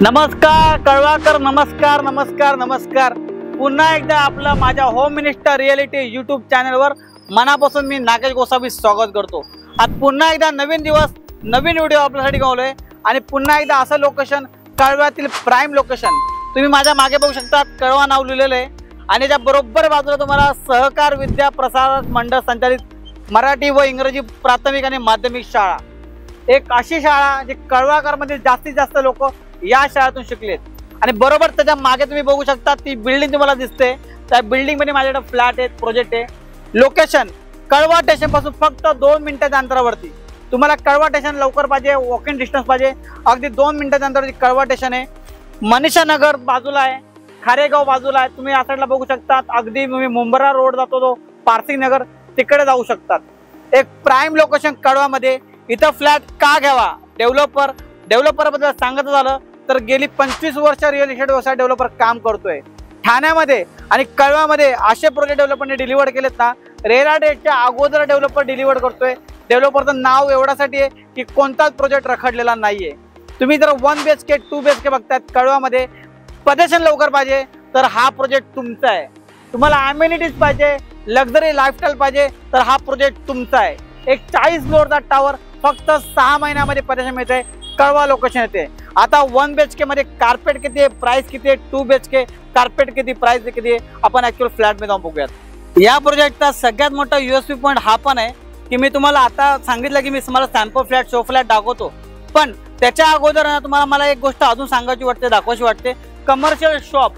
नमस्कार कळवाकर, नमस्कार नमस्कार नमस्कार। पुन्हा एकदा आपलं माझ्या होम मिनिस्टर रियालिटी यूट्यूब चॅनलवर मनापासून मी नागेश गोसावी स्वागत करतो। आज पुन्हा एकदा नवीन दिवस नवीन व्हिडिओ आपल्यासाठी घेऊनलोय आणि पुन्हा एकदा असं लोकेशन कळव्यातील प्राइम लोकेशन तुम्ही माझ्या मागे बघू शकता। कळवा नाव लिहिलेलं आहे आणि त्या बरोबर बाजूला तुम्हाला सहकार विद्या प्रसारक मंडळ संचालित मराठी व इंग्रजी प्राथमिक आणि माध्यमिक शाळा, एक अशी शाळा जी कळवाकरमध्ये जास्तीत जास्त लोक या शाळेतून शिकलेत। आणि बरोबर त्याच्या मागे तुम्ही बघू शकता ती बिल्डिंग तुम्हाला दिसते। त्या बिल्डिंग मध्ये माझ्याकडे फ्लॅट आहे, प्रोजेक्ट आहे। लोकेशन कळवा स्टेशन पासून फक्त 2 मिनिटाच्या अंतरावरती। तुम्हाला कळवा स्टेशन लवकर पाहिजे, वॉकिंग डिस्टन्स पाहिजे, अगदी 2 मिनिटाच्या अंतरावरती कळवा स्टेशन आहे। मनीषा नगर बाजूला आहे, खारेगाव बाजूला आहे। तुम्ही या साईडला बघू शकता, अगदी तुम्ही मुंब्रा रोड जातो तो पारसी नगर तिकडे जाऊ शकतात। एक प्राइम लोकेशन कळवामध्ये। इथं फ्लॅट का घ्यावा? डेव्हलपर बद्दल सांगायचं झालं तर गेली 25 वर्ष रिअल इस्टेट व्यवसाय डेव्हलपर काम करतोय। ठाण्यामध्ये आणि कळवामध्ये असे प्रोजेक्ट डेव्हलपरने डिलिव्हर केलेत ना, रेरा डेटच्या अगोदर डेव्हलपर डिलिव्हर करतोय। डेव्हलपरचं नाव एवढ्यासाठी आहे की कोणताच प्रोजेक्ट रखडलेला नाहीये। तुम्ही जर 1 BHK 2 BHK बघतायत कळवामध्ये, पजेशन लवकर पाहिजे तर हा प्रोजेक्ट तुमचा आहे। तुम्हाला अमेनिटीज पाहिजे, लक्झरी लाईफस्टाईल पाहिजे तर हा प्रोजेक्ट तुमचा आहे। एक 40 फ्लोअरचा टावर फक्त 6 महिन्यामध्ये पजेशन मिळते, कळवा लोकेशन येते। आता 1 BHK मध्ये कार्पेट किती आहे, प्राइस किती आहे, 2 BHK कार्पेट किती, प्राइस किती आहे, आपण ऍक्च्युअल फ्लॅट मध्ये जाऊन बघूयात। या प्रोजेक्टचा सगळ्यात मोठा USP पॉईंट हा पण आहे की मी तुम्हाला आता सांगितलं की मी तुम्हाला सॅम्पल फ्लॅट, शो फ्लॅट दाखवतो, पण त्याच्या अगोदर तुम्हाला मला एक गोष्ट अजून सांगायची वाटते, दाखवायची वाटते। कमर्शियल शॉप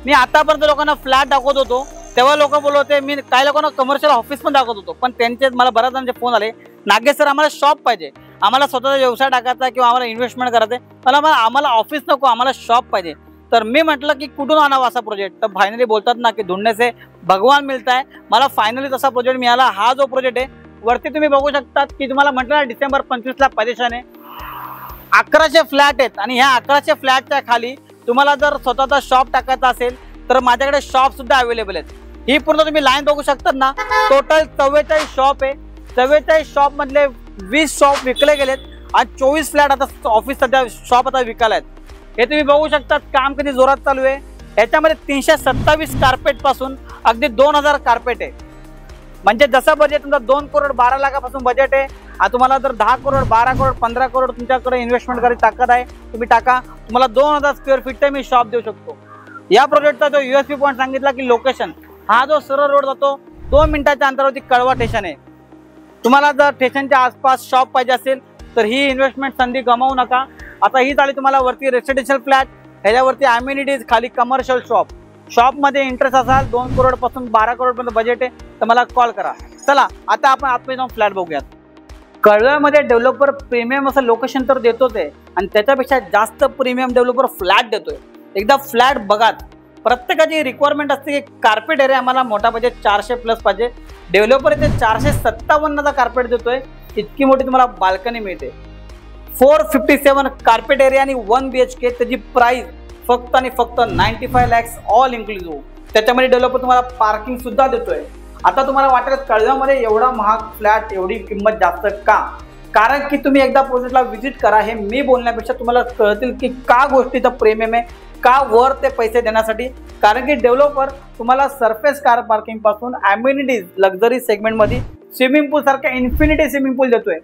मी आतापर्यंत लोकांना फ्लॅट दाखवत होतो तेव्हा लोक बोलत होते, मी काही लोकांना कमर्शियल ऑफिस पण दाखवत होतो, पण त्यांचे मला बऱ्याच जणांचे फोन आले, नागेश सर आम्हाला शॉप पाहिजे, आम्हाला स्वतःचा व्यवसाय टाकायचा किंवा आम्हाला इन्व्हेस्टमेंट करायचं, आम्हाला ऑफिस नको, आम्हाला शॉप पाहिजे। तर मी म्हटलं की कुठून आणावा असा प्रोजेक्ट? तर फायनली बोलतात ना की ढूंढने से भगवान मिळता है। मला फायनली तसा प्रोजेक्ट मिळाला। हा जो प्रोजेक्ट आहे वरती तुम्ही बघू शकता की तुम्हाला म्हटलं ना डिसेंबर 25 ला पजेशन आहे। 1100 फ्लॅट आहेत आणि ह्या 1100 फ्लॅटच्या खाली तुम्हाला जर स्वतःचा शॉप टाकायचा असेल तर माझ्याकडे शॉप सुद्धा अवेलेबल आहेत। ही पूर्ण तुम्ही लाईन बघू शकतात ना, टोटल 44 शॉप आहे। 44 शॉप मधले 20 शॉप विकले गेलेत आणि 24 फ्लॅट आता ऑफिस सध्या शॉप आता विकायला आहेत। हे तुम्ही बघू शकता काम किती जोरात चालू आहे। याच्यामध्ये 327 कार्पेट पासून अगदी 2000 कार्पेट आहे। म्हणजे जसं बजेट तुमचा 2 करोड 12 लाखापासून बजेट आहे, तुम्हाला जर 10 करोड 12 करोड 15 करोड तुमच्याकडे इन्व्हेस्टमेंट करायची ताकद आहे, तुम्ही टाका। तुम्हाला 2000 स्क्वेअर फीट मी शॉप देऊ शकतो। या प्रोजेक्टचा जो USP पॉईंट सांगितला की लोकेशन, हा जो सरळ रोड जातो 2 मिनिटाच्या अंतरावरती कळवा स्टेशन आहे। तुम्हाला जर स्टेशनच्या आसपास शॉप पाहिजे असेल तर ही इन्व्हेस्टमेंट संधी गमावू नका। आता ही झाली तुम्हाला वरती रेसिडेन्शियल फ्लॅट, ह्याच्यावरती अम्युनिटीज, खाली कमर्शियल शॉप। शॉपमध्ये इंटरेस्ट असाल 2 करोड पासून 12 करोड पर्यंत बजेट आहे तर मला कॉल करा। चला आता आपण आतमध्ये जाऊन फ्लॅट बघूयात। कळव्यामध्ये डेव्हलपर प्रीमियम असं लोकेशन तर देतोच आहे आणि त्याच्यापेक्षा जास्त प्रीमियम डेव्हलपर फ्लॅट देतोय। एकदा फ्लॅट बघा। प्रत्येकाची रिक्वायरमेंट असते की कार्पेट एरिया आम्हाला मोठा पाहिजे, 400 प्लस पाहिजे। डेव्हलपर इथे 457चा कार्पेट देतोय, इतकी मोठी तुम्हाला बाल्कनी मिळते। 457 कार्पेट एरिया आणि 1 BHK, त्याची प्राइस फक्त आणि फक्त 95 lakhs ऑल इन्क्लुसिव्ह। त्याच्यामध्ये डेव्हलपर तुम्हाला पार्किंग सुद्धा देतोय। आता तुम्हाला वाटेल कळव्यामध्ये एवढा महाग फ्लॅट, एवढी किंमत जास्त का? कारण की तुम्ही एकदा प्रोजेक्टला व्हिजिट करा। हे मी बोलण्यापेक्षा तुम्हाला कळतील की का गोष्टीचा प्रीमियम आहे, का वर ते पैसे देण्यासाठी। कारण की डेव्हलपर तुम्हाला सरफेस कार पार्किंग पासून अम्युनिटीज, लक्झरी सेगमेंट मध्ये स्विमिंग पूल सारखा इन्फिनिटी स्विमिंग पूल देतोय।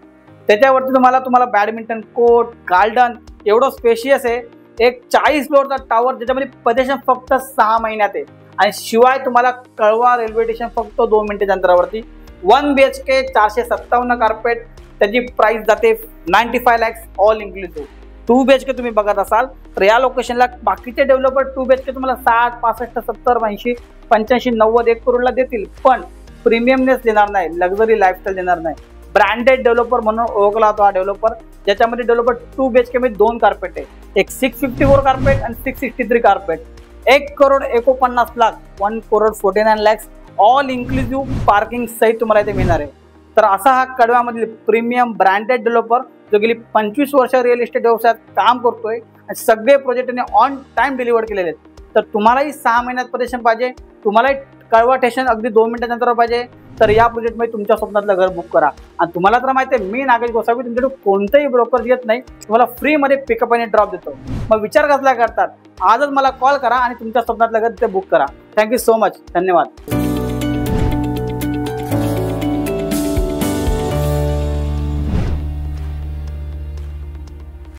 त्याच्यावरती तुम्हाला बॅडमिंटन कोर्ट, गार्डन एवढं स्पेशियस आहे। एक 40 फ्लोअरचा टावर ज्याच्यामध्ये पजेशन फक्त 6 महिन्यात आहे आणि शिवाय तुम्हाला कळवा रेल्वे स्टेशन फक्त 2 मिनिटाच्या अंतरावरती। 1 BHK 457 कार्पेट, त्याची प्राइस जाते 95 lakhs ऑल इन्क्लुसिव्ह। 2 BHK तुम्ही बघत असाल तर या लोकेशनला बाकीचे डेव्हलपर 2 BHK तुम्हाला 60, 65, 70, 80, 85, 90, 1 करोडला देतील, पण प्रीमियमनेस देणार नाही, लक्झरी लाईफस्टाईल देणार नाही। ब्रँडेड डेव्हलपर म्हणून ओळखला जातो हा डेव्हलपर, ज्याच्यामध्ये डेव्हलपर 2 BHK मध्ये 2 कार्पेट आहे, एक 654 कार्पेट आणि 663 carpet. 1 crore 49 lakh, 1 crore 49 lakhs all inclusive parking सहित तुम्हाला इथे मिळणार आहे। तर असा हा कळव्यामधील प्रीमियम ब्रँडेड डेव्हलपर जो गेली 25 वर्ष रिअल इस्टेट व्यवसायात काम करतोय आणि सगळे प्रोजेक्ट त्यांनी ऑन टाइम डिलिव्हर केलेले आहेत। तर तुम्हालाही 6 महिन्यात पजेशन पाहिजे, तुम्हालाही कळवा स्टेशन अगदी 2 मिनिटाच्या अंतरावर पाहिजे, तर या प्रोजेक्टमध्ये तुमच्या स्वप्नातलं घर बुक करा। आणि तुम्हाला तर माहिती आहे मी नागेश गोसावी तुमच्याकडे कोणतंही ब्रोकर येत नाही, तुम्हाला फ्रीमध्ये पिकअप आणि ड्रॉप देतो। मग विचार कसला करतात, आजच मला कॉल करा आणि तुमच्या स्वप्नातलं घर ते बुक करा। थँक्यू सो मच, धन्यवाद।